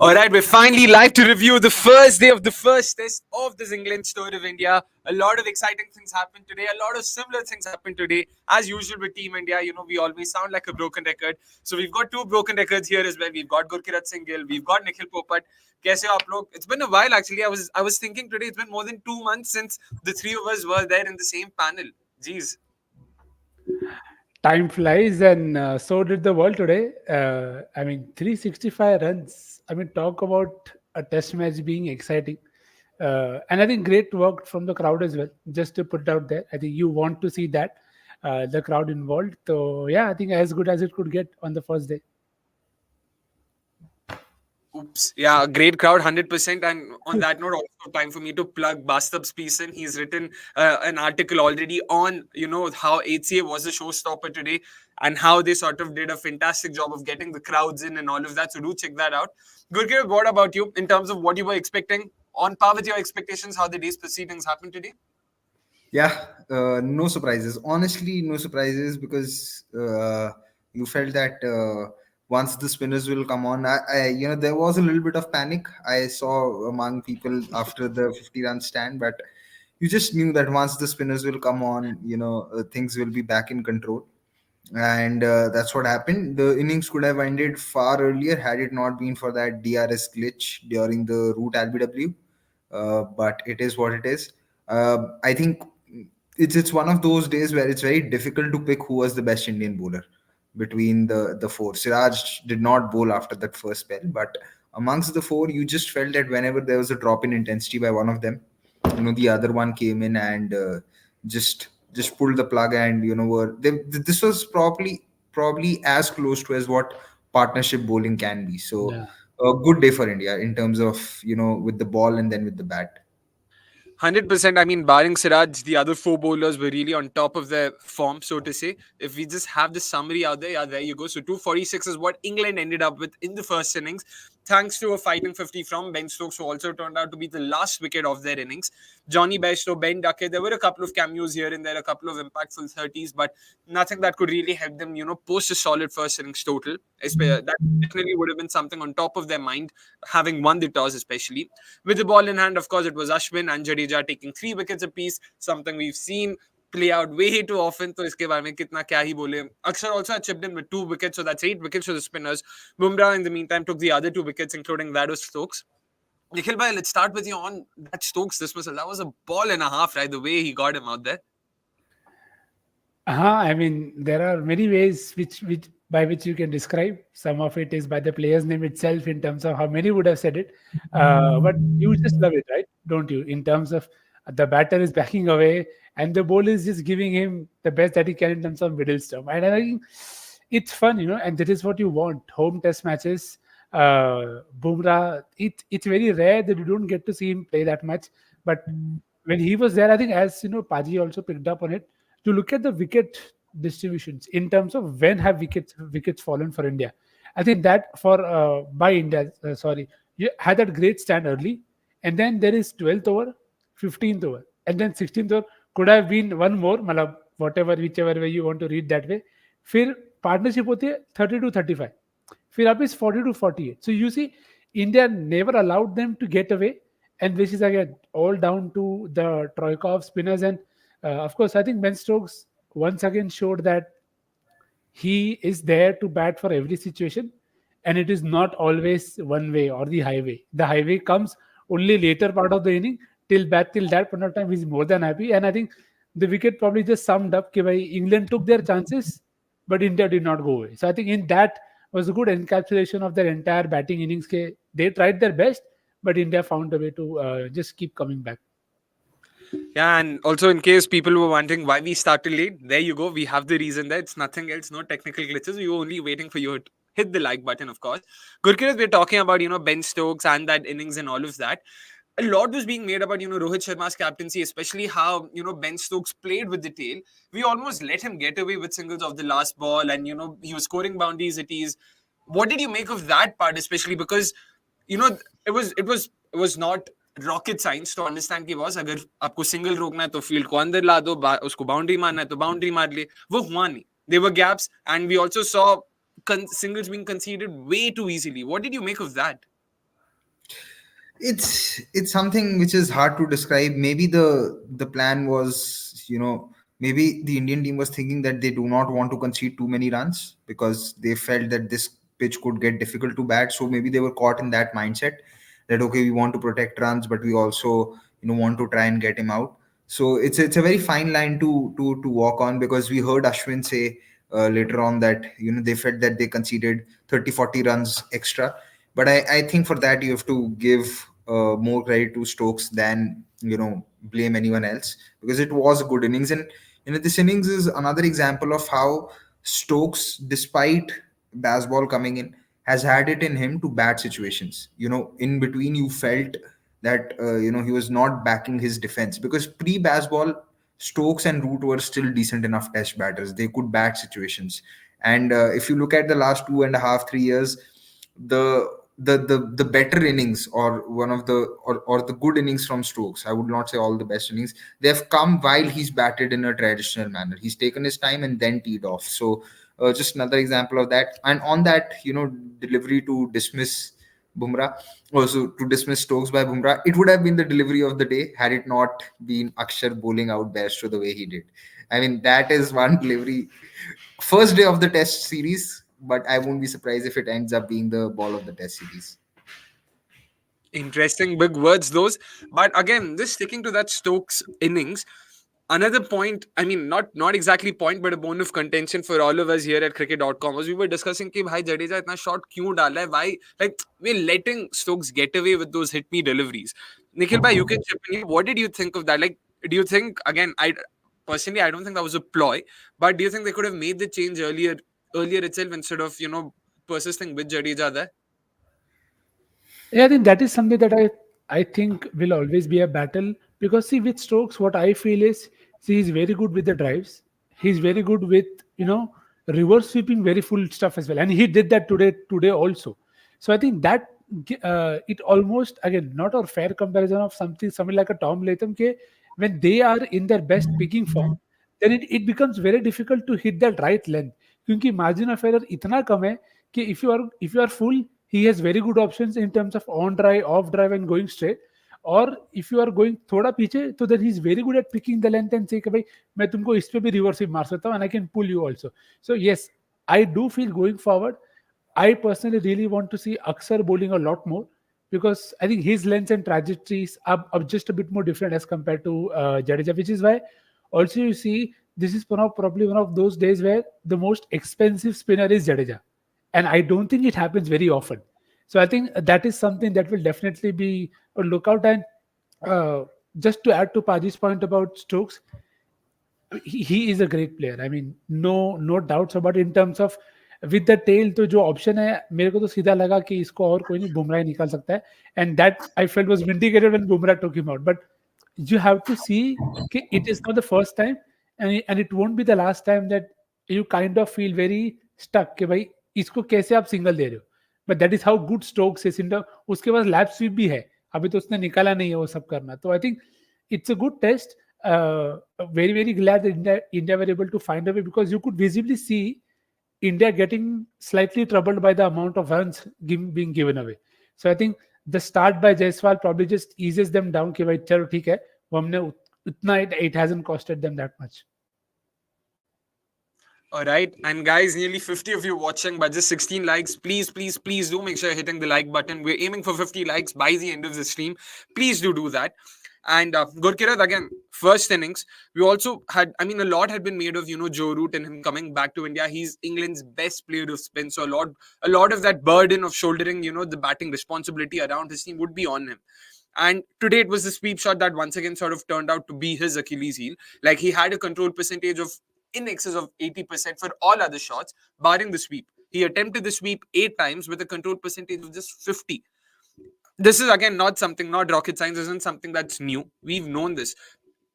All right, we're finally live to review the first day of the first test of this England tour of India. A lot of exciting things happened today. A lot of similar things happened today. As usual with Team India, we always sound like a broken record. So we've got two broken records here as well. We've got Gurkirat Gill. We've got Nikhil Popat. Kaise ho aap log? It's been a while actually. I was thinking today. It's been more than 2 months since the three of us were there in the same panel. Jeez. Time flies, and so did the world today. 365 runs. Talk about a test match being exciting. And I think great work from the crowd as well, just to put it out there. I think you want to see that, the crowd involved. So, yeah, I think as good as it could get on the first day. Oops. Yeah, great crowd, 100%. And on that note, also time for me to plug Bastab's piece in. He's written an article already on, how HCA was a showstopper today and how they sort of did a fantastic job of getting the crowds in and all of that. So do check that out. Gurkirat, what about you in terms of what you were expecting? On par with your expectations, how the day's proceedings happened today? Yeah, no surprises. Honestly, no surprises because you felt that once the spinners will come on, there was a little bit of panic I saw among people after the 50-run stand, but you just knew that once the spinners will come on, things will be back in control. And that's what happened. The innings could have ended far earlier had it not been for that DRS glitch during the route LBW. But it is what it is. I think it's one of those days where it's very difficult to pick who was the best Indian bowler between the four. Siraj did not bowl after that first spell, but amongst the four, you just felt that whenever there was a drop in intensity by one of them, the other one came in and just pulled the plug, and this was probably as close to as what partnership bowling can be. So Yeah. a good day for India in terms of with the ball and then with the bat. 100%. I mean, barring Siraj, the other four bowlers were really on top of their form, so to say. If we just have the summary out there, yeah, there you go. So 246 is what England ended up with in the first innings, thanks to a fighting 50 from Ben Stokes, who also turned out to be the last wicket of their innings. Johnny Bairstow, Ben Duckett, there were a couple of cameos here and there, a couple of impactful 30s, but nothing that could really help them, post a solid first innings total. That definitely would have been something on top of their mind, having won the toss, especially. With the ball in hand, of course, it was Ashwin and Jadeja taking 3 wickets apiece, something we've seen play out way too often. तो इसके बारे में कितना क्या ही बोले. Akshar also had chipped in with 2 wickets, so that's 8 wickets for the spinners. Bumrah, in the meantime, took the other 2 wickets, including that of Stokes. Nikhil bhai, let's start with you on that Stokes dismissal. That was a ball and a half, right? The way he got him out there. There are many ways which by which you can describe. Some of it is by the player's name itself, in terms of how many would have said it. But you just love it, right? Don't you? In terms of the batter is backing away and the ball is just giving him the best that he can in terms of middle stump. And I think it's fun, and that is what you want. Home test matches. Bumrah, it's very rare that you don't get to see him play that much. But when he was there, I think, as Paji also picked up on it, to look at the wicket distributions in terms of when have wickets fallen for India. I think that for by India, sorry, you had that great stand early, and then there is 12th over, 15th over, and then 16th over could have been one more, मतलब whatever whichever way you want to read that way. फिर partnership होती है 30 to 35, फिर आप इस 40 to 48. So you see, India never allowed them to get away, and this is again all down to the troika of spinners. And of course, I think Ben Stokes once again showed that he is there to bat for every situation, and it is not always one way or the highway. The highway comes only later part of the inning. Till that point of time, he's more than happy. And I think the wicket probably just summed up that England took their chances, but India did not go away. So I think in that was a good encapsulation of their entire batting innings. They tried their best, but India found a way to just keep coming back. Yeah, and also in case people were wondering why we started late, there you go. We have the reason there. It's nothing else, no technical glitches. We were only waiting for you to hit the like button, of course. Gurkirat, we're talking about, Ben Stokes and that innings and all of that. A lot was being made about, Rohit Sharma's captaincy, especially how, Ben Stokes played with the tail. We almost let him get away with singles of the last ball, and, he was scoring boundaries at ease. What did you make of that part, especially because, it was not rocket science to understand कि boss अगर आपको single रोकना है तो field को अंदर ला दो, उसको बाउंड्री मारना है तो बाउंड्री मार ले. वो हुआ नहीं. There were gaps, and we also saw singles being conceded way too easily. What did you make of that? It's something which is hard to describe. Maybe the plan was, maybe the Indian team was thinking that they do not want to concede too many runs because they felt that this pitch could get difficult to bat. So maybe they were caught in that mindset that okay, we want to protect runs, but we also want to try and get him out. So it's a very fine line to walk on, because we heard Ashwin say later on that they felt that they conceded 30-40 runs extra. But I think for that you have to give more credit to Stokes than blame anyone else, because it was a good innings. And this innings is another example of how Stokes, despite Bazball coming in, has had it in him to bat situations. In between you felt that he was not backing his defense, because pre Bazball Stokes and Root were still decent enough test batters. They could bat situations. And if you look at the last 2.5-3 years, the the better innings, or one of the or the good innings from Stokes, I would not say all the best innings, they have come while he's batted in a traditional manner. He's taken his time and then teed off. So just another example of that. And on that, delivery to dismiss Bumrah, also to dismiss Stokes by Bumrah, it would have been the delivery of the day had it not been Akshar bowling out Bairstow the way he did. I mean, that is one delivery. First day of the test series, but I won't be surprised if it ends up being the ball of the test series. Interesting big words those. But again, just sticking to that Stokes innings, another point, I mean, not exactly point, but a bone of contention for all of us here at cricket.com was we were discussing कि भाई Jadeja इतना shot क्यों डाला है? Why, like, we're letting Stokes get away with those hit me deliveries. Nikhil bhai, you can chip in. What did you think of that? Like, do you think, again, I don't think that was a ploy, but do you think they could have made the change earlier itself instead of persisting with Jadeja there? Yeah, I think that is something that I think will always be a battle, because see, with Stokes, what I feel is, see, he's very good with the drives. He's very good with reverse sweeping, very full stuff as well, and he did that today also. So I think that it almost, again, not a fair comparison of something like a Tom Latham. Ke when they are in their best picking form, then it becomes very difficult to hit that right length. क्योंकि margin of error इतना कम है कि if you are full, he has very good options in terms of on drive, off drive, and going straight. और if you are going थोड़ा पीछे, तो then he's very good at picking the length and say कि भाई मैं तुमको इस पे भी reverse भी मार सकता हूँ and I can pull you also. So yes, I do feel going forward, I personally really want to see Aksar bowling a lot more, because I think his lengths and trajectories are just a bit more different as compared to Jadeja, which is why also you see this is probably one of those days where the most expensive spinner is Jadeja, and I don't think it happens very often. So I think that is something that will definitely be a lookout. And just to add to Paji's point about Stokes, he is a great player. I mean, no doubts about it. In terms of with the tail, तो जो option है, मेरे को तो सीधा लगा कि इसको और कोई नहीं, बुमराह ही निकाल सकता है. And that I felt was vindicated when Bumrah took him out. But you have to see कि it is not the first time, and it won't be the last time that you kind of feel very stuck कि भाई इसको कैसे आप single दे रहे हो. But that is how good Stokes is. उसके पास lap SVEEP भी है, अभी तो उसने निकाला नहीं है वो सब करना. तो I think it's a good test. Very, very glad that India were able to find a way, because you could visibly see India getting slightly troubled by the amount of runs being given away. So I think the start by Jaiswal probably just eases them down कि भाई चलो ठीक है, वो हमने उतना it hasn't costed them that much. All right. And guys, nearly 50 of you watching, but just 16 likes. Please, please, please do make sure you're hitting the like button. We're aiming for 50 likes by the end of the stream. Please do that. And Gurkirat, again, first innings. We also had, I mean, a lot had been made of, Joe Root and him coming back to India. He's England's best player of spin. So a lot of that burden of shouldering, the batting responsibility around his team would be on him. And today it was the sweep shot that once again sort of turned out to be his Achilles heel. Like, he had a control percentage of in excess of 80% for all other shots, barring the sweep. He attempted the sweep 8 times with a control percentage of just 50. This is, again, not rocket science, isn't something that's new. We've known this.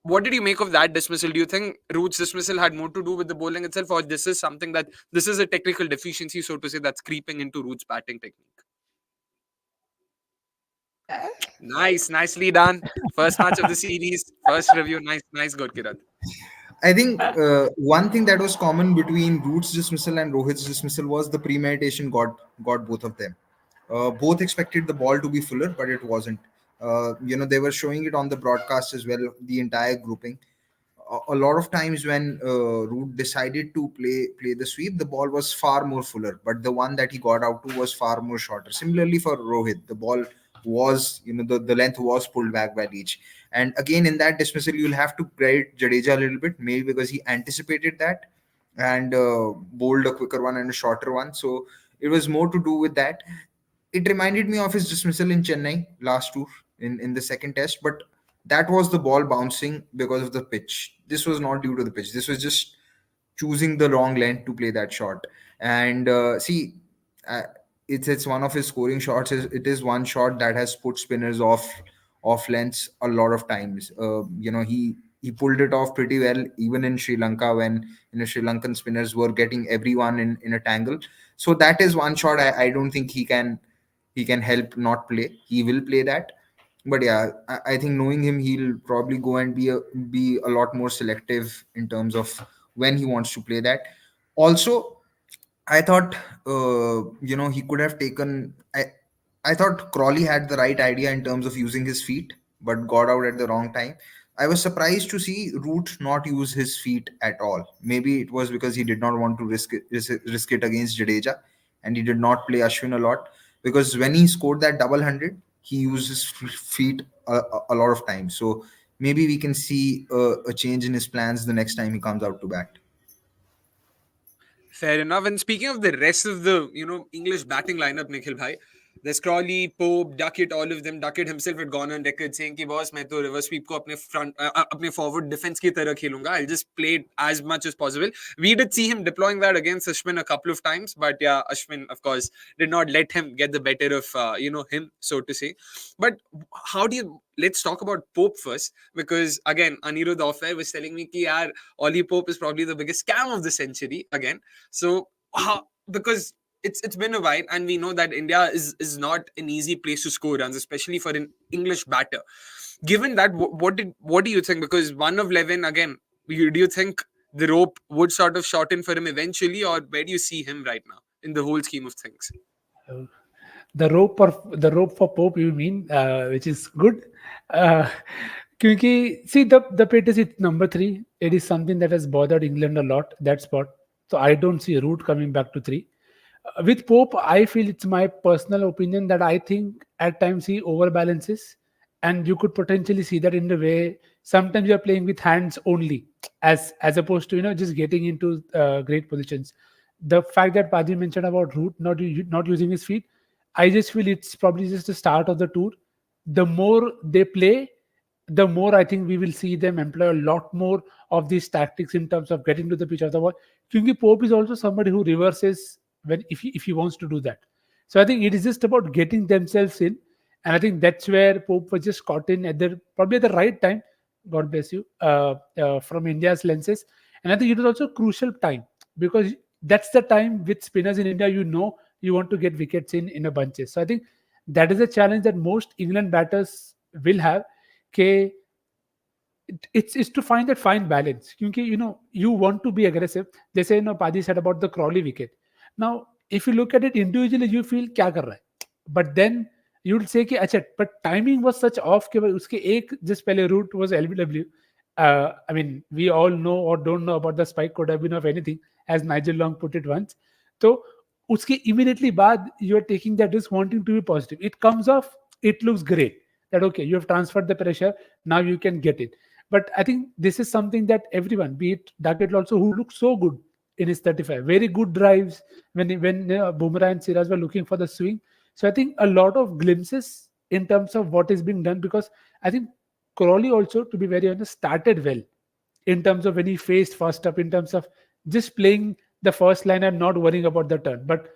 What did you make of that dismissal? Do you think Root's dismissal had more to do with the bowling itself, or this is a technical deficiency, so to say, that's creeping into Root's batting technique? Nicely done. First match of the series, first review. Nice, Gurkirat. I think one thing that was common between Root's dismissal and Rohit's dismissal was the premeditation got both of them. Both expected the ball to be fuller, but it wasn't. They were showing it on the broadcast as well, the entire grouping. A lot of times when Root decided to play the sweep, the ball was far more fuller, but the one that he got out to was far more shorter. Similarly for Rohit, the ball was, the length was pulled back by Leach. And again, in that dismissal, you'll have to credit Jadeja a little bit, maybe because he anticipated that and bowled a quicker one and a shorter one. So it was more to do with that. It reminded me of his dismissal in Chennai last tour in the second test, but that was the ball bouncing because of the pitch. This was not due to the pitch. This was just choosing the wrong length to play that shot. And see, uh, it's one of his scoring shots. It is one shot that has put spinners off lengths a lot of times. He pulled it off pretty well, even in Sri Lanka when Sri Lankan spinners were getting everyone in a tangle. So that is one shot I don't think he can help not play. He will play that. But yeah, I think knowing him, he'll probably go and be a lot more selective in terms of when he wants to play that. Also, I thought, he could have taken. I thought Crawley had the right idea in terms of using his feet, but got out at the wrong time. I was surprised to see Root not use his feet at all. Maybe it was because he did not want to risk it against Jadeja, and he did not play Ashwin a lot. Because when he scored that double hundred, he used his feet a lot of times. So maybe we can see a change in his plans the next time he comes out to bat. Fair enough. And speaking of the rest of the, English batting lineup, Nikhil bhai, there's Crawley, Pope, Duckett, all of them. Duckett himself had gone on record saying कि boss मैं तो reverse sweep को अपने forward defense की तरह खेलूंगा. I'll just play it as much as possible. We did see him deploying that against Ashwin a couple of times, but yeah, Ashwin of course did not let him get the better of him, so to say. But how do you? Let's talk about Pope first, because again, Anirudh off-air was telling me कि यार Ollie Pope is probably the biggest scam of the century again. So because it's been a while, and we know that India is not an easy place to score runs, especially for an English batter. Given that, what do you think? Because 1 of 11 again, do you think the rope would sort of shorten for him eventually, or where do you see him right now in the whole scheme of things? The rope for Pope, you mean, which is good. Uh, क्योंकि see the pit is it's number 3. It is something that has bothered England a lot, that spot. So I don't see Root coming back to 3. With Pope, I feel it's my personal opinion that I think at times he overbalances, and you could potentially see that in the way sometimes you're playing with hands only, as opposed to just getting into great positions. The fact that Padi mentioned about Root not using his feet, I just feel it's probably just the start of the tour. The more they play, the more I think we will see them employ a lot more of these tactics in terms of getting to the pitch of the ball. Kyunki Pope is also somebody who reverses when if he wants to do that. So I think it is just about getting themselves in, and I think that's where Pope was just caught in at the probably at the right time. God bless you, from India's lenses, and I think it was also crucial time because that's the time with spinners in India. You want to get wickets in a bunches. So I think that is a challenge that most England batters will have. Okay, it's to find that fine balance. Because you want to be aggressive. They say Padi said about the Crawley wicket. Now, if you look at it individually, you feel क्या कर रहा है? But then you'll say कि अच्छा, but timing was such off कि भाई उसके एक just पहले route was LBW. I mean, we all know or don't know about the spike could have been of anything, as Nigel Long put it once. So उसके immediately बाद you are taking that risk, wanting to be positive. It comes off, it looks great. That okay, you have transferred the pressure, now you can get it. But I think this is something that everyone, be it Duckett also, who looks so good in his 35, very good drives when Bumrah and Siraj were looking for the swing. So I think a lot of glimpses in terms of what is being done, because I think Crawley also, to be very honest, started well in terms of when he faced first up, in terms of just playing the first line and not worrying about the turn. But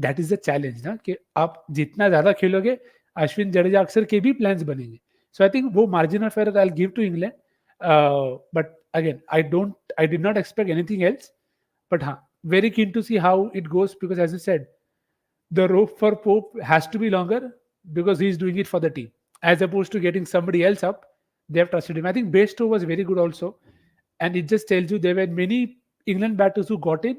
that is the challenge ना कि आप जितना ज्यादा खेलोगे अश्विन जडेजा अक्सर के भी plans बनेंगे. सो आई थिंक वो margin of error I give to England. But again I did not expect anything else. But हाँ, very keen to see how it goes, because as you said, the rope for Pope has to be longer because he's doing it for the team as opposed to getting somebody else up. They have trusted him. I think Bairstow was very good also, and it just tells you there were many England batters who got in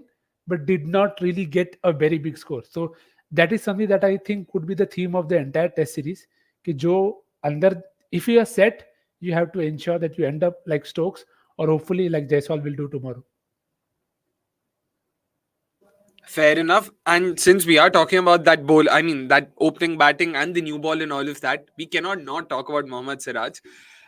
but did not really get a very big score. So that is something that I think could be the theme of the entire test series. कि जो अंदर, if you are set, you have to ensure that you end up like Stokes, or hopefully like Jaiswal will do tomorrow. Fair enough. And since we are talking about that bowl, I mean, that opening batting and the new ball and all of that, we cannot not talk about Mohammad Siraj.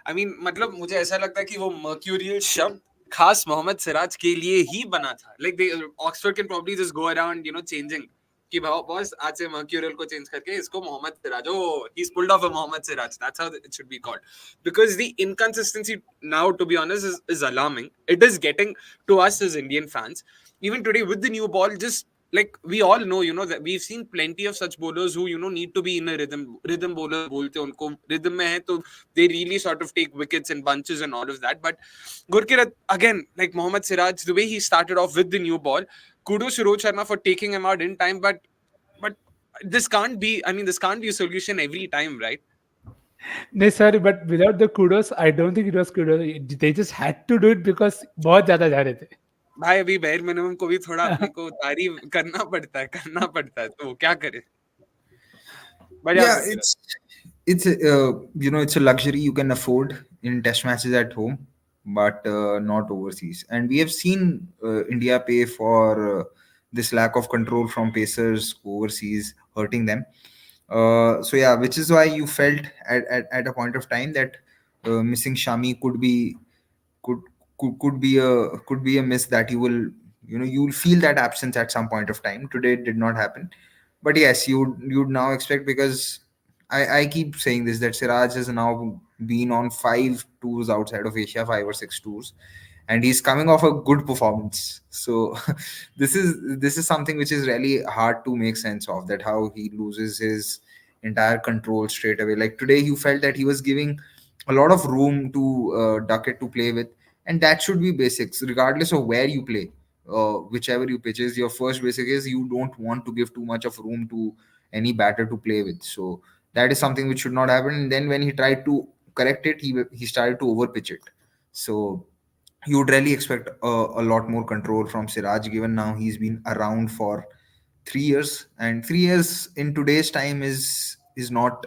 I mean, मतलब मुझे ऐसा लगता है कि वो mercurial शब्द खास मोहम्मद सिराज के लिए ही बना था. Like they, Oxford can probably just go around, changing. कि बॉस आज से mercurial को change करके इसको Mohammad Siraj. Oh, he's pulled off a Mohammad Siraj. That's how it should be called. Because the inconsistency now, to be honest, is alarming. It is getting to us as Indian fans. Even today with the new ball, just like we all know, that we've seen plenty of such bowlers who, need to be in a rhythm bowler bolte unko rhythm mein hai, to they really sort of take wickets and bunches and all of that. But Gurkirat, again, like Mohammad Siraj, the way he started off with the new ball, kudos to Rohit Sharma for taking him out in time. But this can't be, this can't be a solution every time, right? No, sorry, but without the kudos, I don't think it was kudos. They just had to do it because बहुत ज्यादा जा रहे थे. भाई अभी bare minimum को भी थोड़ा अपने को तारीफ करना पड़ता है तो क्या करे. But yeah, Yeah, it's it's a luxury you can afford in test matches at home, but not overseas. And we have seen India pay for this lack of control from pacers overseas, hurting them. So yeah, which is why you felt at a point of time that missing Shami could could be a miss that you will, you'll feel that absence at some point of time. Today it did not happen, but yes, you'd now expect, because I keep saying this, that Siraj has now been on 5 tours outside of Asia, 5 or 6 tours, and he's coming off a good performance. So this is something which is really hard to make sense of, that how he loses his entire control straight away. Like today, you felt that he was giving a lot of room to Duckett to play with, and that should be basics, regardless of where you play. Whichever you pitch is, your first basic is you don't want to give too much of room to any batter to play with. So that is something which should not happen. And then when he tried to correct it, he started to overpitch it. So you would really expect a lot more control from Siraj, given now he's been around for 3 years, and 3 years in today's time is not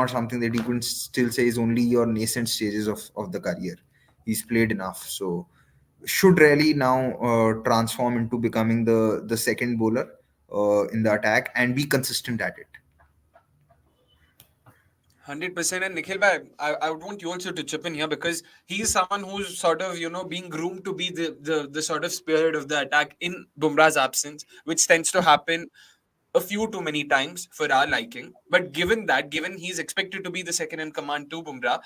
something that you can still say is only your nascent stages of the career. He's played enough, so should really now transform into becoming the second bowler in the attack and be consistent at it. 100%. And Nikhil bhai, I would want you also to chip in here because he's someone who's sort of, being groomed to be the sort of spearhead of the attack in Bumrah's absence, which tends to happen a few too many times for our liking. But given he's expected to be the second in command to Bumrah,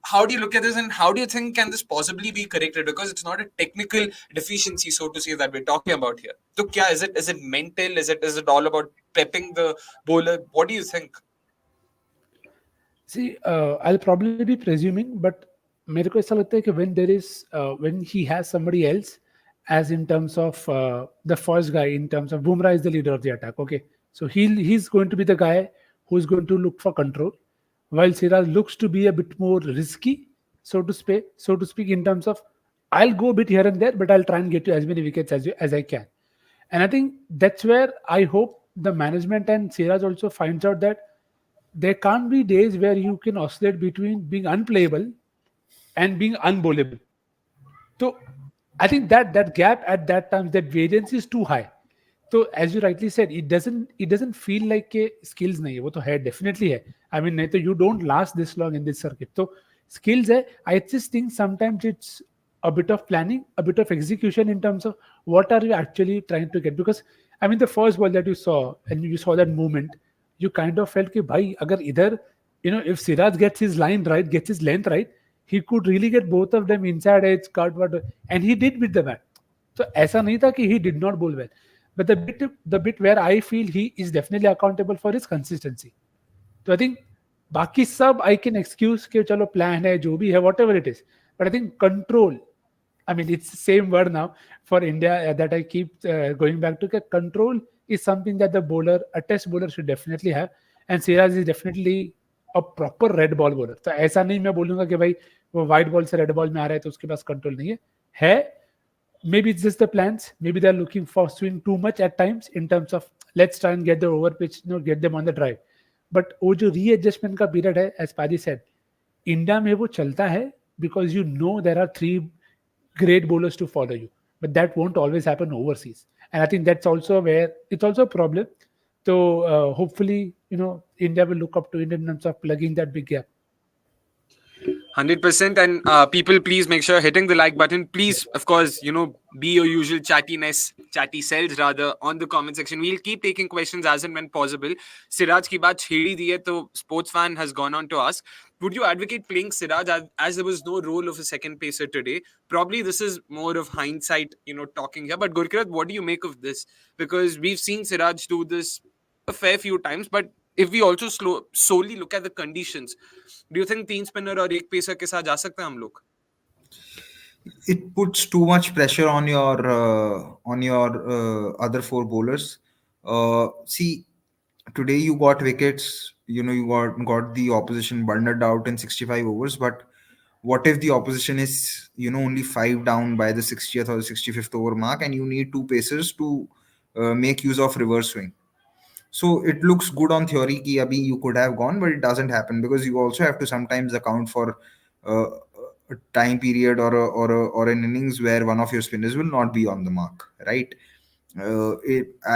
how do you look at this and how do you think can this possibly be corrected? Because it's not a technical deficiency, so to say, that we're talking about here. So kya is it mental? Is it all about prepping the bowler? What do you think? See, I'll probably be presuming, but मेरे को ऐसा लगता है कि when he has somebody else, as in terms of the first guy, in terms of Bumrah is the leader of the attack. Okay, so he's going to be the guy who's going to look for control, while Siraj looks to be a bit more risky, so to speak, in terms of I'll go a bit here and there, but I'll try and get you as many wickets as I can. And I think that's where I hope the management and Siraj also finds out that there can't be days where you can oscillate between being unplayable and being unbowlable. So I think that gap at that time, that variance is too high. So as you rightly said, it doesn't feel like a skills नहीं है, वो तो है, definitely है. I mean, नहीं तो you don't last this long in this circuit. So skills है. I just think sometimes it's a bit of planning, a bit of execution in terms of what are you actually trying to get. Because I mean, the first ball that you saw and you saw that movement, you kind of felt कि भाई अगर इधर, if Siraj gets his line right, gets his length right, he could really get both of them inside edge, cut, what, and he did with the bat. So ऐसा नहीं था कि he did not bowl well. But the bit where I feel he is definitely accountable for his consistency. So I think बाकी सब I can excuse कि चलो plan है, जो भी है, whatever it is. But I think control, I mean, it's the same word now for India that I keep going back to. Control is something that a test bowler should definitely have. And Siraj is definitely a proper red ball bowler. तो ऐसा नहीं मैं बोलूंगा कि भाई वो white ball से red ball में आ रहा है तो उसके पास control नहीं है. maybe it's just the plans. Maybe they're looking for swing too much at times in terms of let's try and get the over pitch, get them on the drive. But वो जो readjustment का period है, as Padi said, India में वो चलता है because you know there are three great bowlers to follow you, but that won't always happen overseas. And I think that's also where it's also a problem. So hopefully, India will look up to India in terms of plugging that big gap. 100%. And people, please make sure hitting the like button. Please, of course, be your usual chatty selves rather on the comment section. We'll keep taking questions as and when possible. Siraj ki baat chhedi di hai, to sports fan has gone on to ask, would you advocate playing Siraj as there was no role of a second pacer today? Probably this is more of hindsight, talking here. But Gurkirat, what do you make of this? Because we've seen Siraj do this a fair few times, but if we also solely look at the conditions, do you think तीन spinner और एक pacer के साथ जा सकते हैं हम लोग? It puts too much pressure on your other four bowlers. See, today you got wickets. You got the opposition bundled out in 65 overs. But what if the opposition is only 5 down by the 60th or the 65th over mark, and you need two pacers to make use of reverse swing? So it looks good on theory ki abhi you could have gone, but it doesn't happen because you also have to sometimes account for uh, a time period or an innings where one of your spinners will not be on the mark, right?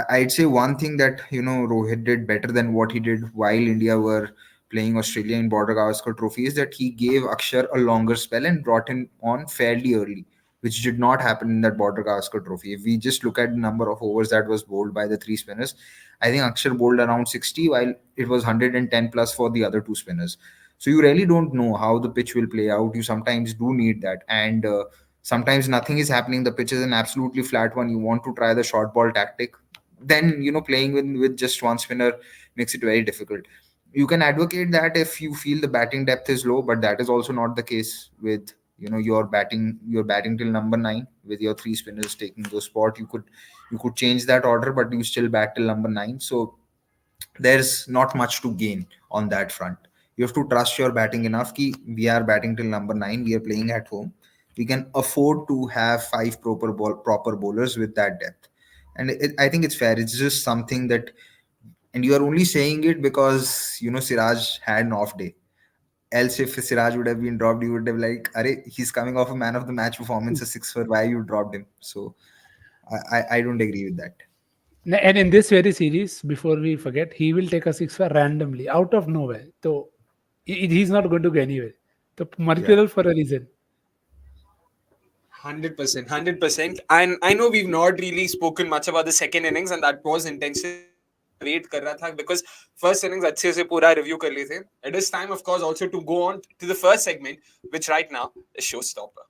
I'd say one thing that Rohit did better than what he did while India were playing Australia in Border Gavaskar Trophy is that he gave Akshar a longer spell and brought him on fairly early, which did not happen in that Border Gavaskar Trophy. If we just look at the number of overs that was bowled by the three spinners, I think Akshar bowled around 60, while it was 110 plus for the other two spinners. So you really don't know how the pitch will play out. You sometimes do need that, and sometimes nothing is happening. The pitch is an absolutely flat one. You want to try the short ball tactic, then playing with just one spinner makes it very difficult. You can advocate that if you feel the batting depth is low, but that is also not the case with your batting till number 9 with your three spinners taking those spot. You could change that order, but you still bat till number 9. So there's not much to gain on that front. You have to trust your batting enough. Ki we are batting till number 9. We are playing at home. We can afford to have five proper bowlers with that depth, and I think it's fair. It's just something that, and you are only saying it because Siraj had an off day. Else, if Siraj would have been dropped, you would have like, "Arey, he's coming off a man of the match performance, a six for why you dropped him." So I don't agree with that. And in this very series, before we forget, he will take a six for randomly out of nowhere. So he's not going to go anywhere. So Yeah. mercurial for a reason. 100%, 100%. And I know we've not really spoken much about the second innings, and that was intentional. Wait कर रहा था because first innings अच्छे से पूरा review कर लिए थे. It is time, of course, also to go on to the first segment, which right now is Showstopper.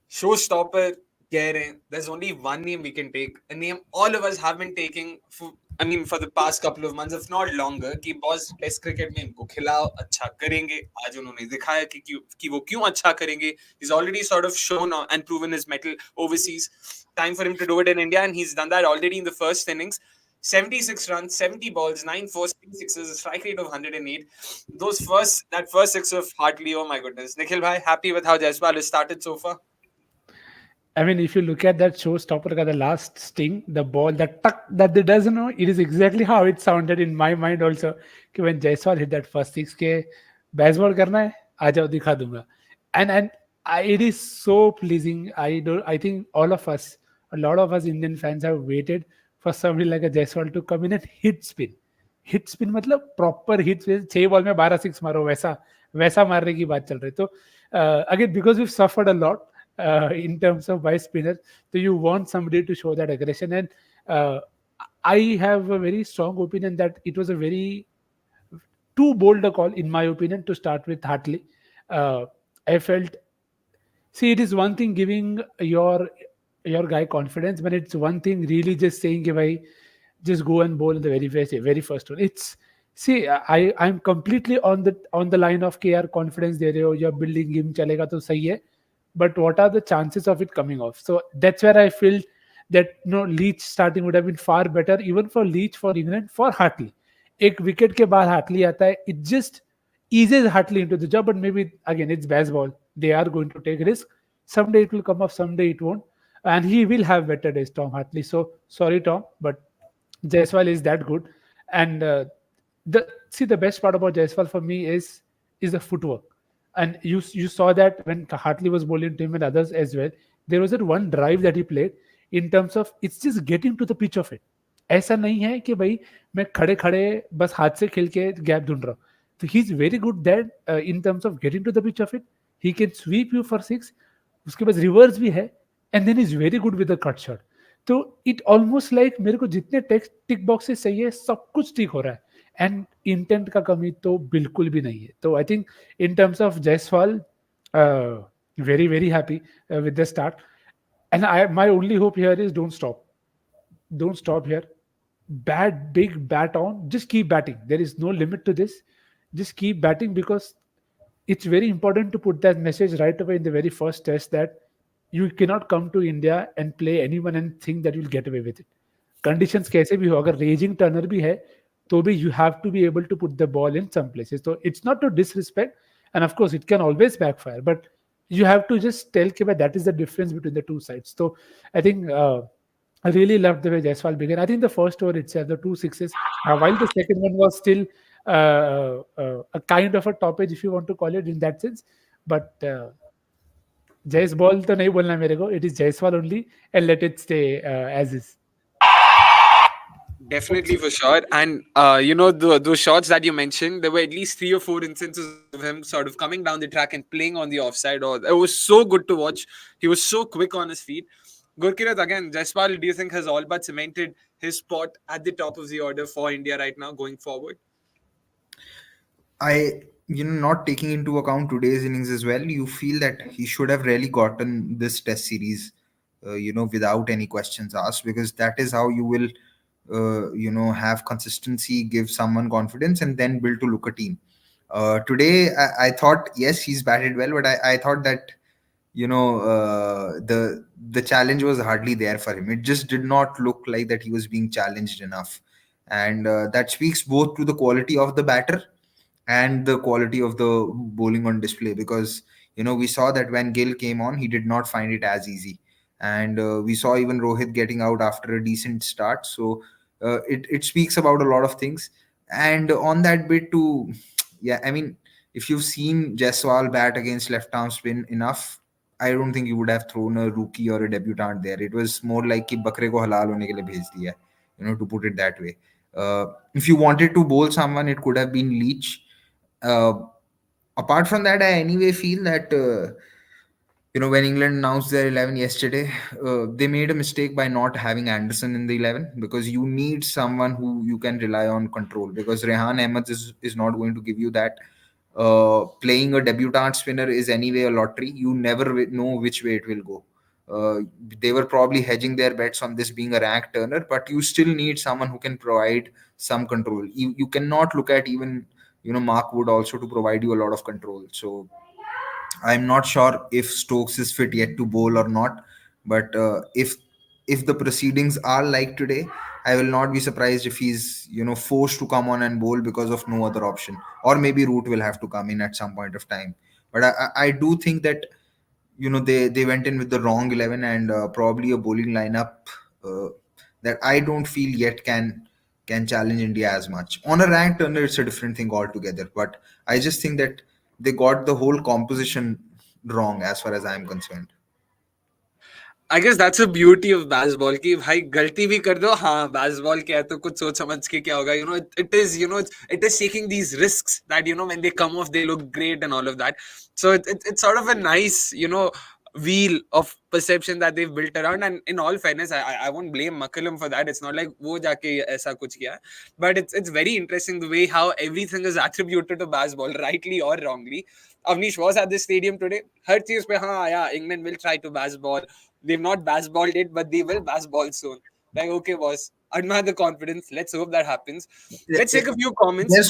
Showstopper कह रहे हैं, there's only one name we can take, a name all of us have been taking for the past couple of months, if not longer, कि boss test cricket में इनको खिलाओ, अच्छा करेंगे. आज उन्होंने दिखाया कि वो क्यों अच्छा करेंगे. He's already sort of shown and proven his mettle overseas. Time for him to do it in India, and he's done that already in the first innings. 76 runs, 70 balls, 9 fours, 3 sixes, a strike rate of 108. That first six of Hartley, oh my goodness. Nikhil bhai, happy with how Jaiswal has started so far? I mean, if you look at that showstopper, the last sting, the ball, that tuck that they doesn't know, it is exactly how it sounded in my mind also. कि when Jaiswal hit that first six, के baseball करना है, आ जाओ दिखा दूंगा. And it is so pleasing. I think all of us, a lot of us Indian fans have waited for somebody like a Jaiswal to come in and hit spin. Hit spin मतलब proper hit spin. 6 ball में 12 6 मारो, वैसा मारने की बात चल रही. तो again, because we've suffered a lot in terms of by spinners, so you want somebody to show that aggression. And I have a very strong opinion that it was a very too bold a call, in my opinion, to start with Hartley. I felt, see, it is one thing giving your guy confidence, but it's one thing really just saying, "Bhai, just go and bowl in the very first one." It's, see, I'm completely on the line of KR confidence दे रहे हो, you're building him, चलेगा तो सही है, but what are the chances of it coming off? So that's where I feel that Leach starting would have been far better, even for Leach, for England, for Hartley. एक wicket के बाद Hartley आता है, it just eases Hartley into the job. But maybe again, it's baseball. They are going to take risk. Someday it will come up, someday it won't, and he will have better days, Tom Hartley. So sorry, Tom, but Jaiswal is that good. And the best part about Jaiswal for me is the footwork. And you saw that when Hartley was bowling to him and others as well. There was that one drive that he played in terms of it's just getting to the pitch of it. ऐसा नहीं है कि भाई मैं खड़े खड़े बस हाथ से खेल के गैप ढूंढ रहा हूँ. तो he is very good that in terms of getting to the pitch of it. He can sweep you for six. उसके पास रिवर्स भी है and then is very good with the cut shot. तो it almost like मेरे को जितने text टिक boxes चाहिए सब कुछ टिक हो रहा है. एंड इंटेंट का कमी तो बिल्कुल भी नहीं है. तो I think in terms of Jaiswal very very happy with the start. And my only hope here is don't stop here. Bat big bat on, just keep batting. There is no limit to this. Just keep batting because it's very important to put that message right away in the very first test that you cannot come to India and play anyone and think that you'll get away with it. Conditions कैसे भी हो, अगर raising Turner भी है तो भी you have to be able to put the ball in some places. So it's not to disrespect, and of course it can always backfire, but you have to just tell कि that is the difference between the two sides. So I think I really loved the way Jaiswal began. I think the first over itself, the two sixes, while the second one was still a kind of a toppage, if you want to call it in that sense. But Jaisball तो नहीं बोलना मेरे को. It is Jaiswal only, and let it stay as is. Definitely, for sure. And those shots that you mentioned, there were at least 3 or 4 instances of him sort of coming down the track and playing on the offside. Or it was so good to watch. He was so quick on his feet. Gurkirat, again, Jaiswal, do you think has all but cemented his spot at the top of the order for India right now going forward? Not taking into account today's innings as well, you feel that he should have really gotten this test series, without any questions asked, because that is how you will, have consistency, give someone confidence, and then build to look a team. Today, I thought, yes, he's batted well, but I thought that, the challenge was hardly there for him. It just did not look like that he was being challenged enough. And that speaks both to the quality of the batter and the quality of the bowling on display, because we saw that when Gill came on, he did not find it as easy, and we saw even Rohit getting out after a decent start. So it speaks about a lot of things. And on that bit too, yeah, I mean, if you've seen Jaiswal bat against left arm spin enough, I don't think you would have thrown a rookie or a debutant there. It was more like कि बकरे को हलाल होने के लिए भेज दिया है, to put it that way. If you wanted to bowl someone, it could have been Leach. uh, Apart from that, I anyway feel that when England announced their 11 yesterday, they made a mistake by not having Anderson in the 11, because you need someone who you can rely on control, because Rehan Ahmed is not going to give you that. Playing a debutant spinner is anyway a lottery. You never know which way it will go. They were probably hedging their bets on this being a rank turner, but you still need someone who can provide some control. You cannot look at even Mark Wood also to provide you a lot of control. So I'm not sure if Stokes is fit yet to bowl or not, but if the proceedings are like today, I will not be surprised if he's forced to come on and bowl because of no other option, or maybe Root will have to come in at some point of time. But I do think that they went in with the wrong 11, and probably a bowling lineup uh, that I don't feel yet can challenge India as much. On a ranked turner, it's a different thing altogether. But I just think that they got the whole composition wrong as far as I'm concerned. I guess that's the beauty of baseball कि भाई गलती भी कर दो हाँ baseball क्या है तो कुछ सोच समझ के क्या होगा it is taking these risks that when they come off they look great and all of that. So it's sort of a nice wheel of perception that they've built around. And in all fairness, I won't blame McCullum for that. It's not like वो जाके ऐसा कुछ किया, but it's very interesting the way how everything is attributed to baseball, rightly or wrongly. Avnish was at the stadium today. हर चीज पे हाँ yeah, England will try to baseball. They've not baseballed it, but they will baseball soon. Like, okay, boss, admire the confidence. Let's hope that happens. Let's take a few comments. Their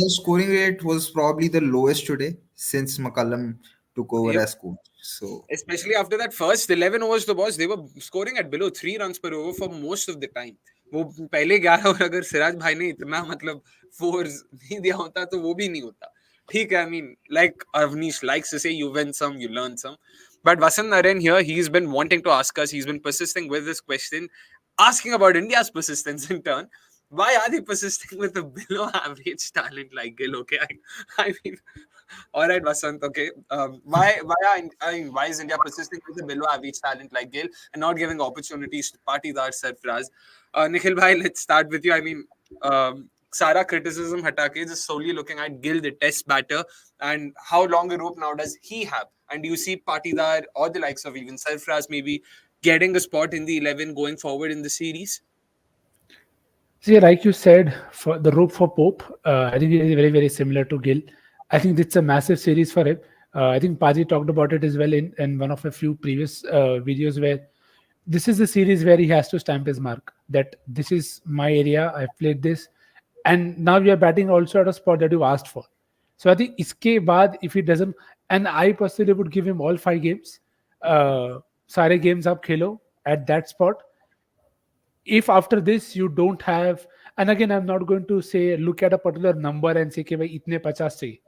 scoring rate was probably the lowest today since McCullum took over Yep. as coach. So Especially after that first 11 overs, the boss, they were scoring at below 3 runs per over for most of the time. वो पहले 11 over अगर सिराज भाई ने इतना मतलब force नहीं दिया होता तो वो भी नहीं होता. ठीक है, I mean, like Avnish likes to say, you win some, you learn some. But Vasant Narayan here, he's been wanting to ask us, he's been persisting with this question, asking about India's persistence in turn. Why are they persisting with a below average talent like Gill? Okay, I mean, all right, Vasant. Okay, why is India persisting with a below average talent like Gill and not giving opportunities to Patidar, Sarfraz? Nikhil bhai, let's start with you. I mean, Sara criticism hatake, just solely looking at Gill, the test batter, and how long a rope now does he have? And do you see Patidar or the likes of even Sarfraz maybe getting a spot in the 11 going forward in the series? See, like you said, for the rope for Pope, I think it is very, very similar to Gill. I think it's a massive series for him. I think Paji talked about it as well in one of a few previous videos where this is the series where he has to stamp his mark that this is my area, I've played this, and now you are batting also at a spot that you asked for. So I think iske baad, if he doesn't, and I personally would give him all 5 games, sare games up khelo at that spot. If after this you don't have, and again I'm not going to say look at a particular number and say कि भाई इतने 50 चाहिए.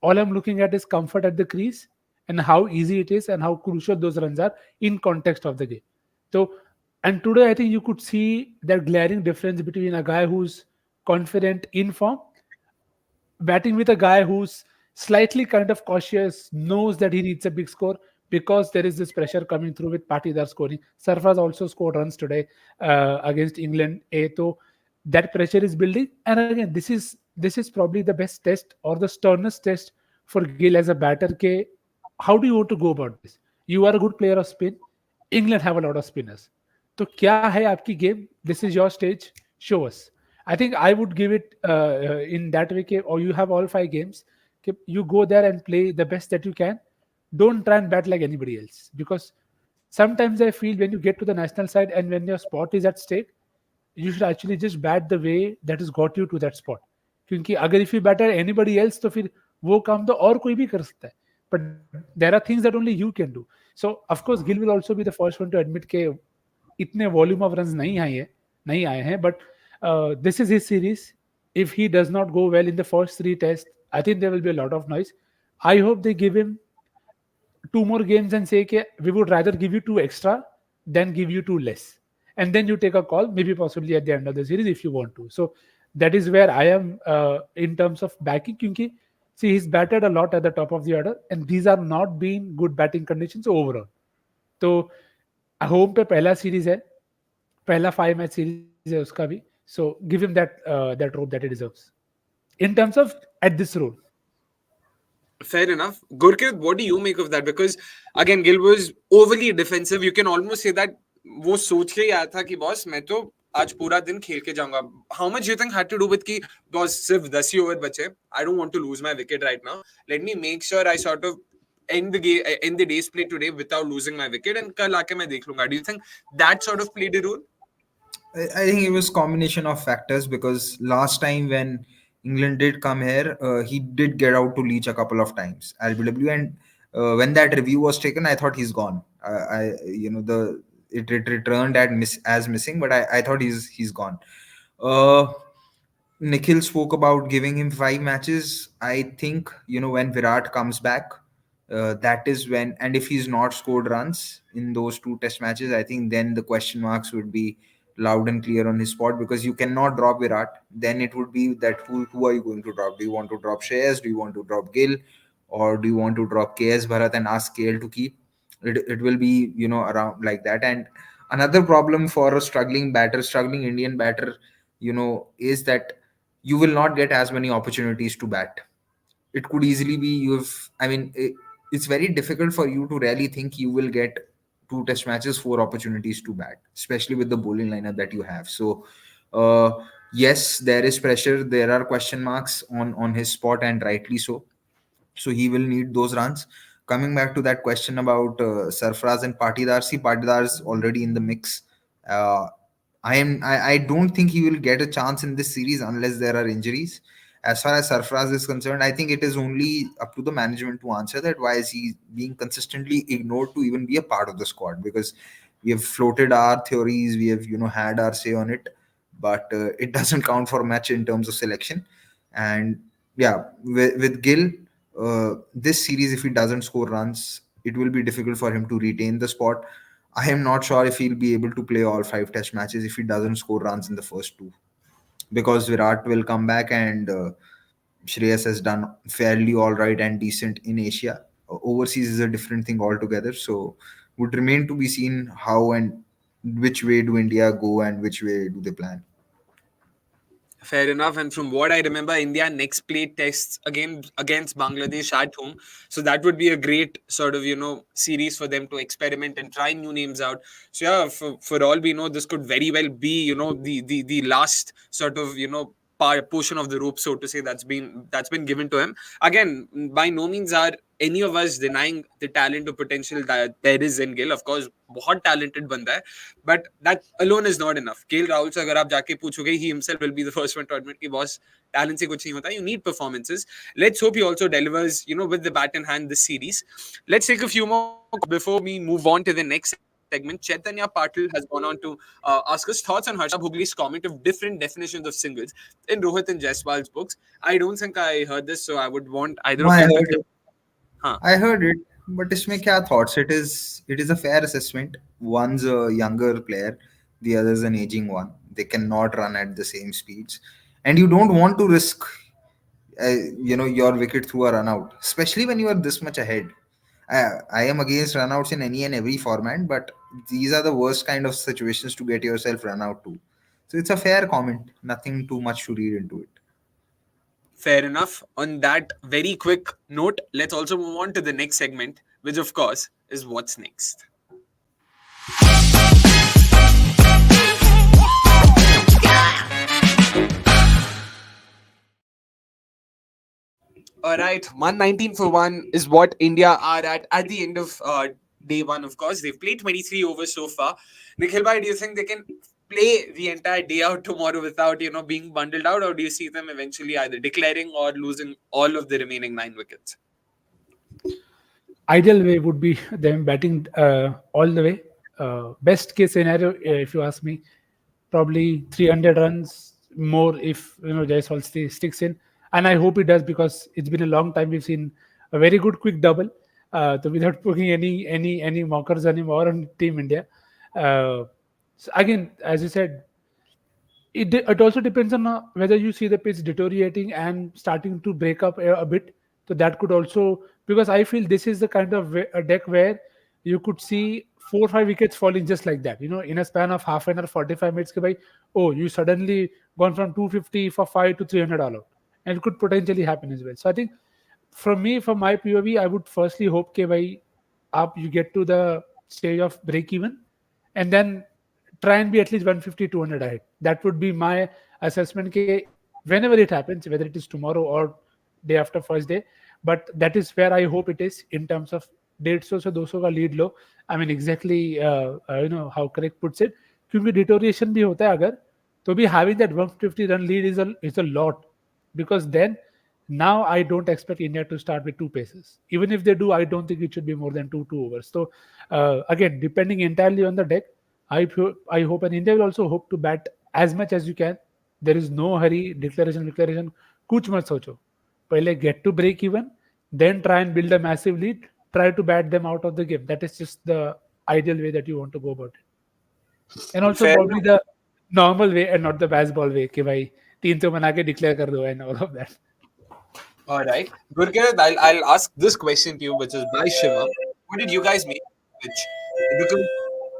All I'm looking at is comfort at the crease and how easy it is and how crucial those runs are in context of the game. So, and today I think you could see that glaring difference between a guy who's confident in form batting with a guy who's slightly kind of cautious, knows that he needs a big score because there is this pressure coming through with Patidar scoring. Sarfraz also scored runs today against England. So that pressure is building. And again, this is probably the best test or the sternest test for Gill as a batter. Ke, how do you want to go about this? You are a good player of spin. England have a lot of spinners. तो क्या है आपकी game? This is your stage. Show us. I think I would give it in that way. Or you have all 5 games. You go there and play the best that you can. Don't try and bat like anybody else. Because sometimes I feel when you get to the national side and when your spot is at stake, you should actually just bat the way that has got you to that spot. क्योंकि अगर if you bat at anybody else तो फिर वो काम तो और कोई भी कर सकता है. But there are things that only you can do. So of course Gill will also be the first one to admit के इतने वॉल्यूम ऑफ रन नहीं आए हैं but this is his series if he does not go well in the first 3 tests, I think there will be a lot of noise. I hope they give him 2 more games and say okay, we would rather give you 2 extra than give you 2 less, and then you take a call maybe possibly at the end of the series if you want to. So that is where I am in terms of backing क्योंकि see he's batted a lot at the top of the order and these are not been good batting conditions overall. तो home पे पहला series है, पहला 5 match series है उसका भी. So give him that rope that he deserves in terms of at this role. Fair enough. Gurkirat, what do you make of that? Because again, Gill was overly defensive. You can almost say that वो सोच के ही आया था कि boss मैं तो आज पूरा दिन खेल के जाऊंगा. How much you think had to do with कि बॉस सिर्फ 10 ही ओवर बचे. I don't want to lose my wicket right now. Let me make sure I sort of end the game, end the day's play today without losing my wicket, and कल आके मैं देख लूंगा. Do you think that sort of played a role? I think it was combination of factors because last time when England did come here, he did get out to Leach a couple of times, LBW, and when that review was taken, I thought he's gone. It returned as missing, but I thought he's gone. Uh, Nikhil spoke about giving him 5 matches. I think when Virat comes back, that is when, and if he's not scored runs in those 2 test matches, I think then the question marks would be loud and clear on his spot because you cannot drop Virat. Then it would be that who are you going to drop? Do you want to drop Shreyas? Do you want to drop Gill? Or do you want to drop KS Bharat and ask KL to keep? It will be around like that. And another problem for a struggling Indian batter, is that you will not get as many opportunities to bat. It could easily be it's very difficult for you to really think you will get 2 test matches, 4 opportunities to bat, especially with the bowling lineup that you have. So yes, there is pressure, there are question marks on his spot, and rightly so. So he will need those runs. Coming back to that question about Sarfraz and Patidar, see, Patidar is already in the mix. uh, I don't think he will get a chance in this series unless there are injuries. As far as Sarfraz is concerned, I think it is only up to the management to answer that. Why is he being consistently ignored to even be a part of the squad? Because we have floated our theories, we have had our say on it. but it doesn't count for much in terms of selection. And yeah, with Gill, this series, if he doesn't score runs, it will be difficult for him to retain the spot. I am not sure if he'll be able to play all five test matches if he doesn't score runs in the first two, because Virat will come back, and Shreyas has done fairly all right and decent in Asia. Overseas is a different thing altogether. So would remain to be seen how and which way do India go and which way do they plan. Fair enough. And from what I remember, India next play tests again against Bangladesh at home. So that would be a great sort of, series for them to experiment and try new names out. So yeah, for all we know, this could very well be, the last sort of, portion of the rope, so to say, that's been given to him. Again, by no means are any of us denying the talent or potential that there is in Gill. Of course, बहुत talented बंदा है, but that alone is not enough. KL Rahul से अगर आप जाके पूछोगे, he himself will be the first one to admit कि boss, talent से कुछ नहीं होता. You need performances. Let's hope he also delivers, with the bat in hand this series. Let's take a few more before we move on to the next segment. Chaitanya Patil has gone on to ask us thoughts on Harsha Bhugli's comment of different definitions of singles in Rohit and Jaiswal's books. I don't think I heard this, so I would want either No, of I you to. heard it. Huh. I heard it, but इसमें क्या thoughts? It is a fair assessment. One's a younger player, the other's an aging one. They cannot run at the same speeds, and you don't want to risk, your wicket through a run out, especially when you are this much ahead. I am against runouts in any and every format, but these are the worst kind of situations to get yourself run out to. So it's a fair comment. Nothing too much to read into it. Fair enough. On that very quick note, let's also move on to the next segment, which of course is what's next. All right, 119 for one is what India are at the end of day one. Of course, they've played 23 overs so far. Nikhil bhai, do you think they can play the entire day out tomorrow without being bundled out, or do you see them eventually either declaring or losing all of the remaining 9 wickets? Ideal way would be them batting all the way. Best case scenario, if you ask me, probably 300 runs more if Jaiswal sticks in, and I hope he does, because it's been a long time we've seen a very good quick double. So without putting any mockers anymore on Team India. So again, as you said, it also depends on whether you see the pitch deteriorating and starting to break up a bit. So that could also, because I feel this is the kind of a deck where you could see 4 or 5 wickets falling just like that. In a span of half an hour, 45 minutes. Ke bhai, oh, you suddenly gone from 250 for 5 to 300 all out, and it could potentially happen as well. So I think, from my POV, I would firstly hope ke bhai, up you get to the stage of break even, and then try and be at least 150, 200 ahead. That would be my assessment. Whenever it happens, whether it is tomorrow or day after first day, but that is where I hope it is in terms of 150 से 200 का lead low. I mean exactly how correct puts it. क्योंकि deterioration भी होता है अगर, तो भी having that 150 run lead is a lot, because then now I don't expect India to start with two paces. Even if they do, I don't think it should be more than two overs. So again, depending entirely on the deck, I hope, and India will also hope to bat as much as you can. There is no hurry. Declaration. कुछ मत सोचो. पहले get to break even, then try and build a massive lead. Try to bat them out of the game. That is just the ideal way that you want to go about it. And also Fair probably enough. the normal way and not the Bazball way. कि भाई 300 बना के declare कर दो and all of that. All right. Gurkirat, I'll ask this question to you, which is by Shiva. What did you guys make of the pitch? Because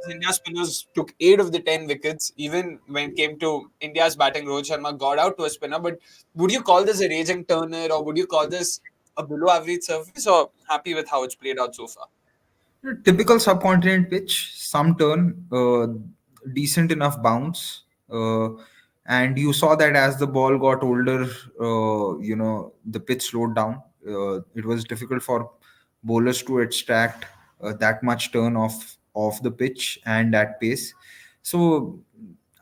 India spinners took 8 of the 10 wickets, even when it came to India's batting. Rohit Sharma got out to a spinner. But would you call this a raging turner, or would you call this a below average surface, or happy with how it's played out so far? Typical subcontinent pitch, some turn, decent enough bounce, and you saw that as the ball got older, the pitch slowed down. It was difficult for bowlers to extract that much turn off the pitch and at pace. So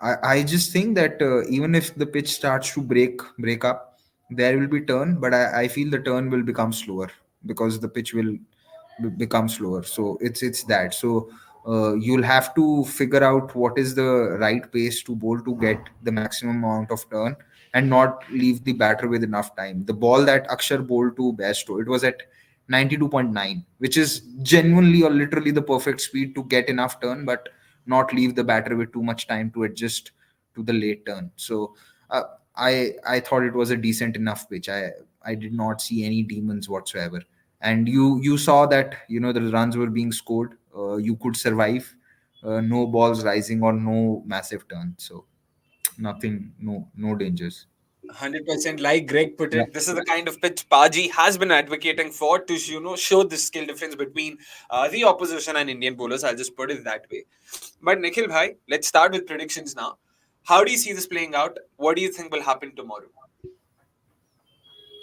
I just think that even if the pitch starts to break up, there will be turn, but I feel the turn will become slower because the pitch will become slower. So it's that. So you'll have to figure out what is the right pace to bowl to get the maximum amount of turn and not leave the batter with enough time. The ball that Akshar bowled to Bairstow, it was at 92.9, which is genuinely or literally the perfect speed to get enough turn, but not leave the batter with too much time to adjust to the late turn. So uh, I thought it was a decent enough pitch. I did not see any demons whatsoever. And you saw that the runs were being scored. You could survive. No balls rising or no massive turn. So nothing, no dangers. 100% like Greg put Yeah. it, this is the kind of pitch Paji has been advocating for to show the skill difference between the opposition and Indian bowlers. I'll just put it that way. But Nikhil bhai, let's start with predictions now. How do you see this playing out? What do you think will happen tomorrow?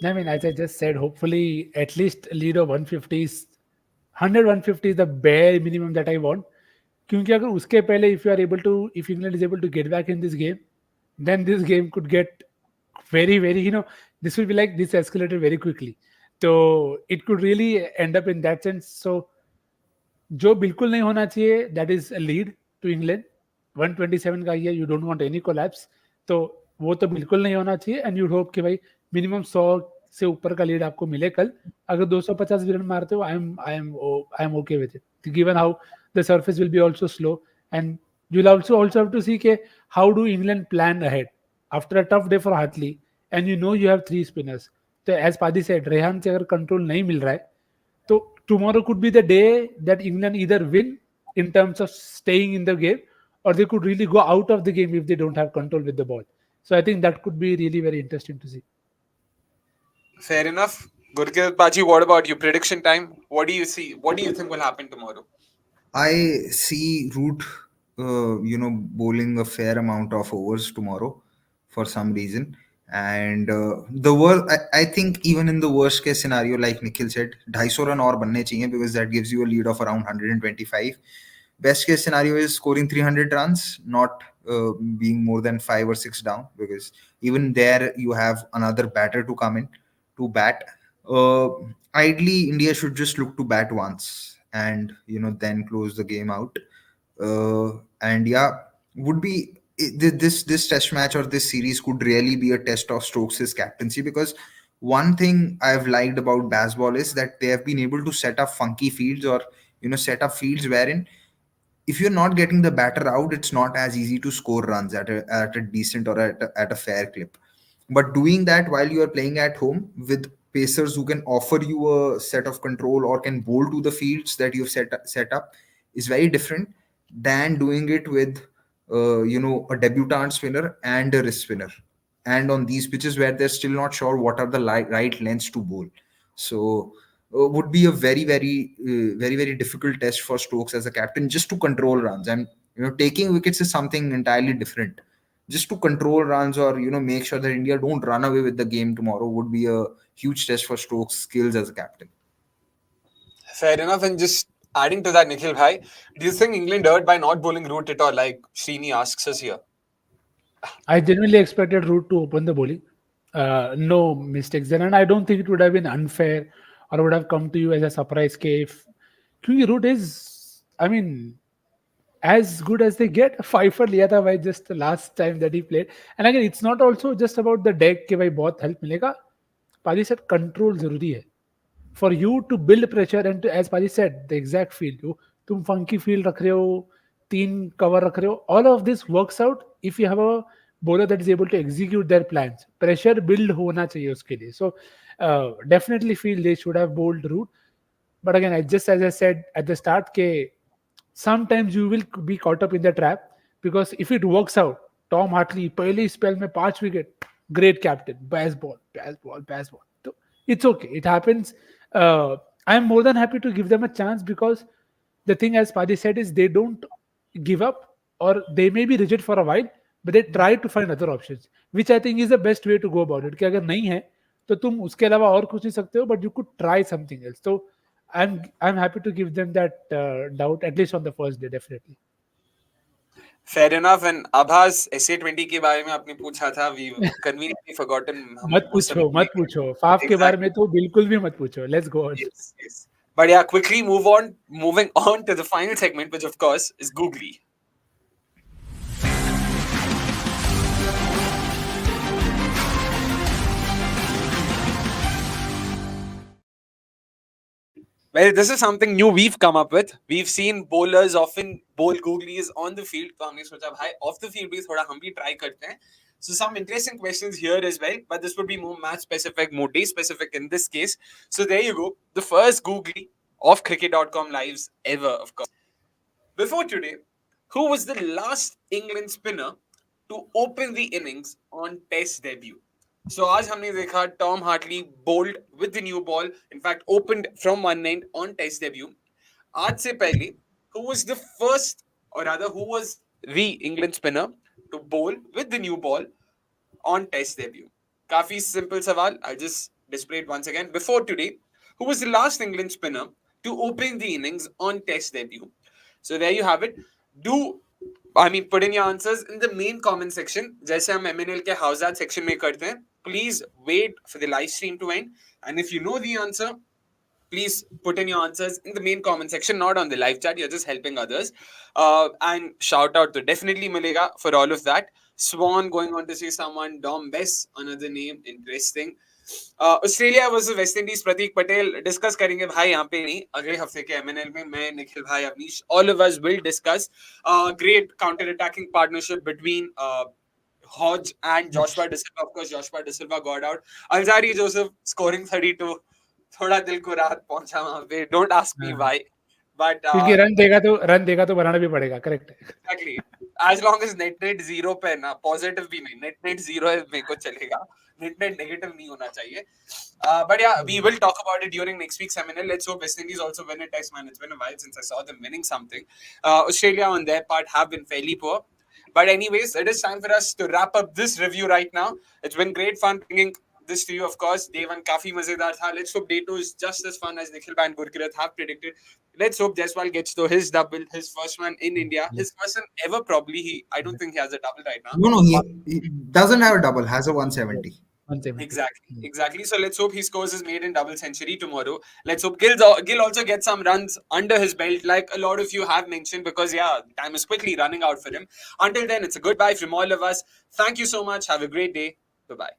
I mean, as I just said, hopefully at least a lead of 150 is 100 150 is the bare minimum that I want. क्योंकि अगर उसके पहले if England is able to get back in this game, then this game could get very this will be like this escalated very quickly. So it could really end up in that sense. So जो बिल्कुल नहीं होना चाहिए that is lead to England 127 का ये you don't want any collapse तो वो तो बिल्कुल नहीं होना चाहिए एंड यू होप कि भाई मिनिमम 100 से ऊपर का लीड आपको मिले कल अगर 250 भी रन मारते हो I am okay with it given how the surface will be also slow and you will also have to see के how do England plan ahead after a tough day for Hartley and you have three spinners तो as Padi said Rehan से अगर control नहीं मिल रहा है so tomorrow could be the day that England either win in terms of staying in the game or they could really go out of the game if they don't have control with the ball. So I think that could be really very interesting to see. Fair enough. Gurkirat Paji, what about you? Prediction time. What do you see? What do you think will happen tomorrow? I see Root, bowling a fair amount of overs tomorrow for some reason. And the worst, I think even in the worst case scenario, like Nikhil said, 250 run or banne chahiye because that gives you a lead of around 125. Best case scenario is scoring 300 runs, not being more than 5 or 6 down, because even there you have another batter to come in to bat. Uh, Ideally, India should just look to bat once and then close the game out. And yeah, would be this test match or this series could really be a test of Stokes' captaincy, because one thing I've liked about Bazball is that they have been able to set up funky fields, or set up fields wherein if you're not getting the batter out, it's not as easy to score runs at a decent or at a fair clip. But doing that while you are playing at home with pacers who can offer you a set of control or can bowl to the fields that you've set up is very different than doing it with a debutant spinner and a wrist spinner, and on these pitches where they're still not sure what are the right lengths to bowl. So would be a very difficult test for Stokes as a captain, just to control runs. And taking wickets is something entirely different. Just to control runs, or make sure that India don't run away with the game tomorrow, would be a huge test for Stokes' skills as a captain. Fair enough. And just adding to that, Nikhil bhai, do you think England erred by not bowling Root at all, like Srini asks us here? I genuinely expected Root to open the bowling. No mistakes then, and I don't think it would have been unfair or would have come to you as a surprise case. क्योंकि Root is, I mean, as good as they get. Five for लिया था भाई just the last time that he played. And again, it's not also just about the deck कि भाई बहुत help मिलेगा. Padi said control जरूरी है. For you to build pressure and to, as Padi said, the exact field, तुम funky field रख रहे हो, तीन cover रख रहे हो, all of this works out if you have a bowler that is able to execute their plans. Pressure build होना चाहिए उसके लिए. So definitely feel they should have bowled Root. But again, as I said at the start, के sometimes you will be caught up in the trap because if it works out, Tom Hartley पहले spell में 5 wicket, great captain, Bazball. So it's okay, it happens. I am more than happy to give them a chance because the thing, as Padi said, is they don't give up, or they may be rigid for a while, but they try to find other options, which I think is the best way to go about it. कि अगर नहीं है तो तुम उसके अलावा और कुछ नहीं सकते हो, but you could try something else. So I'm happy to give them that doubt, at least on the first day, definitely. Fair enough. And Abhas SA20 के बारे में आपने पूछा था, we conveniently forgotten. मत पूछो फाफ के बारे में तो बिल्कुल भी मत पूछो. Let's go on. Yes. But yeah, quickly moving on to the final segment, which of course is Googly. Well, this is something new we've come up with. We've seen bowlers often bowl googlies on the field. तो हमने सोचा भाई off the field भी थोड़ा हम भी try करते हैं. So some interesting questions here as well, but this would be more match specific, more day specific in this case. So there you go, the first googly of cricket.com lives ever, of course. Before today, who was the last England spinner to open the innings on Test debut? So आज हमने देखा Tom Hartley bowled with the new ball. In fact, opened from one end on Test debut. आज से पहले, who was the first, or rather, who was the England spinner to bowl with the new ball on Test debut? काफी simple सवाल. I'll just display it once again. Before today, who was the last England spinner to open the innings on Test debut? So there you have it. Put in your answers in the main comment section. जैसे हम MNL के Howzat section में करते हैं. Please wait for the live stream to end. And if you know the answer, please put in your answers in the main comment section, not on the live chat. You're just helping others. And shout out to definitely Milega for all of that. Swan going on to say someone. Dom Bess, another name. Interesting. Australia versus West Indies Pratik Patel discuss करेंगे भाई यहाँ पे नहीं अगले हफ्ते के एमएनएल में मैं निखिल भाई Avneesh all of us will discuss great counter attacking partnership between Hodge and Joshua De Silva. Of course, Joshua De Silva got out. Alzari Joseph scoring 32. थोड़ा दिल को राहत पहुंचा वहां पे. Don't ask me why. But क्योंकि रन देगा तो बनाना भी पड़ेगा. Correct. Exactly. As long as net zero पे ना पॉजिटिव भी नहीं net zero है मेरे को चलेगा. Net negative नहीं होना चाहिए. But yeah, we will talk about it during next week's seminar. Let's hope West Indies also win a test, man. It's been a while since I saw them winning something. Australia on their part have been fairly poor. But anyways, it is time for us to wrap up this review right now. It's been great fun bringing this to you, of course. Day 1 काफी मजेदार था. Let's hope day 2 is just as fun as Nikhil and Gurkirat have predicted. Let's hope Jaiswal gets to his double, his first one in India, his first one ever probably. I don't think he has a double right now. No, he doesn't have a double, has a 170. Exactly. So let's hope he scores his maiden double century tomorrow. Let's hope Gill also gets some runs under his belt, like a lot of you have mentioned, because yeah, time is quickly running out for him. Until then, it's a goodbye from all of us. Thank you so much. Have a great day. Bye-bye.